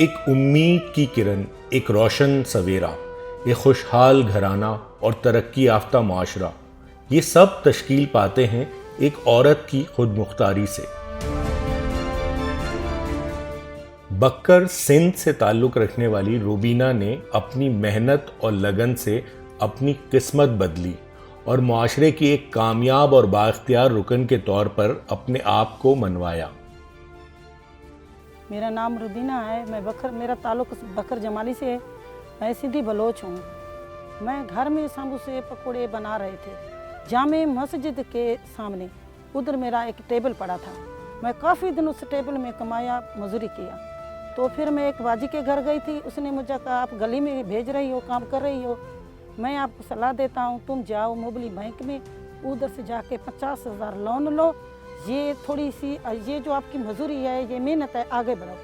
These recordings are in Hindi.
एक उम्मीद की किरण, एक रोशन सवेरा, एक खुशहाल घराना और तरक्की याफ्ता माशरा, ये सब तश्कील पाते हैं एक औरत की खुद मुख्तारी से। बक्कर सिंध से ताल्लुक़ रखने वाली रूबीना ने अपनी मेहनत और लगन से अपनी किस्मत बदली और मुआशरे की एक कामयाब और बाइख्तियार रुकन के तौर पर अपने आप को मनवाया। मेरा नाम रूबीना है। मेरा ताल्लुक़ बकर जमाली से है। मैं सिंधी बलोच हूँ। मैं घर में समोसे पकोड़े बना रहे थे जामे मस्जिद के सामने। उधर मेरा एक टेबल पड़ा था। मैं काफ़ी दिन उस टेबल में कमाया, मजदूरी किया। तो फिर मैं एक बाजी के घर गई थी। उसने मुझे कहा, आप गली में भेज रही हो, काम कर रही हो, मैं आपको सलाह देता हूँ, तुम जाओ मोबली बैंक में, उधर से जाके 50,000 लोन लो। ये थोड़ी सी, ये जो आपकी मजदूरी है, ये मेहनत है, आगे बढ़ो।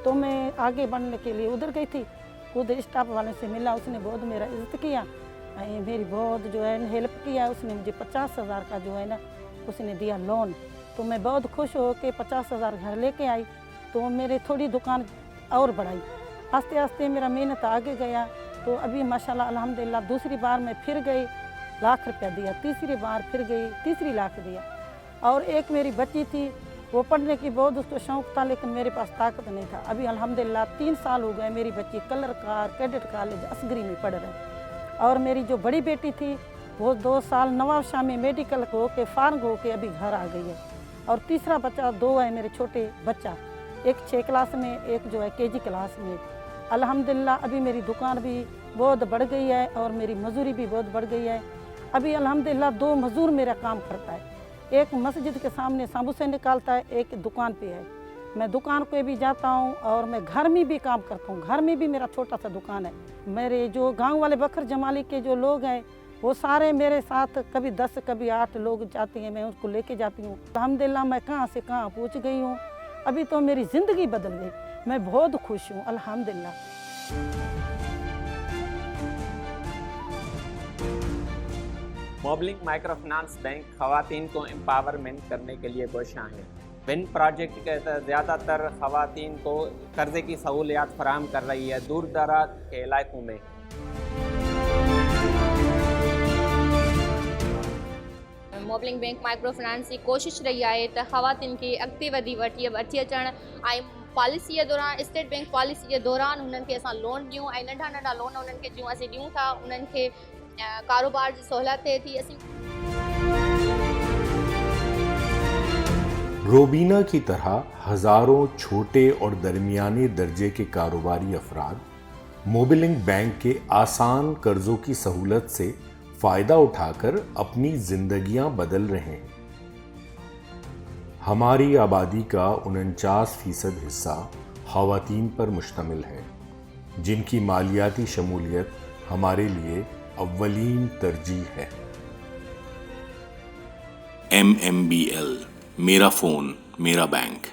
तो मैं आगे बढ़ने के लिए उधर गई थी। उधर स्टाफ वाले से मिला, उसने बहुत मेरा इज्जत किया, मेरी बहुत जो है हेल्प किया। उसने मुझे 50,000 का जो है ना, उसने दिया लोन। तो मैं बहुत खुश हो के 50,000 घर लेके आई। तो मेरे थोड़ी दुकान और बढ़ाई। आस्ते आस्ते मेरा मेहनत आगे गया। तो अभी माशाल्लाह अल्हम्दुलिल्लाह दूसरी बार मैं फिर गई, ₹1,00,000 दिया। तीसरी बार फिर गई, तीसरी लाख दिया। और एक मेरी बच्ची थी, वो पढ़ने की बहुत उसको शौक़ था, लेकिन मेरे पास ताकत नहीं था। अभी अल्हम्दुलिल्लाह 3 साल हो गए, मेरी बच्ची colour car cadet college Asghari में पढ़ रही। और मेरी जो बड़ी बेटी थी, वो 2 साल नवाबशाह में मेडिकल हो के फार्ग हो के अभी घर आ गई है। और तीसरा बच्चा 2 है मेरे छोटे बच्चा, एक 6 क्लास में, एक जो है KG क्लास में। अल्हम्दुलिल्लाह अभी मेरी दुकान भी बहुत बढ़ गई है और मेरी मजदूरी भी बहुत बढ़ गई है। अभी अल्हम्दुलिल्लाह 2 मजदूर मेरा काम करता है। एक मस्जिद के सामने समोसे निकालता है, एक दुकान पे है। मैं दुकान पे भी जाता हूँ और मैं घर में भी काम करता हूँ। घर में भी मेरा छोटा सा दुकान है। मेरे जो गांव वाले बकर जमाली के जो लोग हैं, वो सारे मेरे साथ कभी 10 कभी 8 लोग जाती हैं, मैं उसको लेके जाती हूँ। अल्हम्दुलिल्लाह मैं कहाँ से कहाँ पहुँच गई हूँ। अभी तो मेरी ज़िंदगी बदल गई। मैं बहुत खुश हूँ अल्हम्दुलिल्लाह। मोबलिंग माइक्रो फाइनेंस बैंक खवातीन को एम्पावरमेंट करने के लिए कोशां है। विन प्रोजेक्ट के तहत ज़्यादातर खवातीन को कर्जे की सहूलियात फराहम कर रही है दूर दराज के इलाकों में। मोबलिंग बैंक माइक्रो फाइनेंस की कोशिश रही है तो खवातीन की अॻिते वधी अचण ऐं पॉलिसीअ दौरान, स्टेट बैंक पॉलिसी जे दौरान उन्हनि खे असां लोन ॾियूं ऐं नंढा नंढा लोन उन्हनि खे जीअं असीं ॾियूं था, उन्हनि खे कारोबार जी सहूलियत थिए थी। असीं रूबीना की तरह हजारों छोटे और दरमियाने दर्जे के कारोबारी अफराद मोबिलिंग बैंक के आसान कर्जों की सहूलत से फायदा उठाकर अपनी जिंदगियां बदल रहे हैं। हमारी आबादी का 49% हिस्सा खवातीन पर मुश्तमिल है, जिनकी मालियाती शमूलियत हमारे लिए अव्वलीन तरजीह है। MMBL, मेरा फोन मेरा बैंक।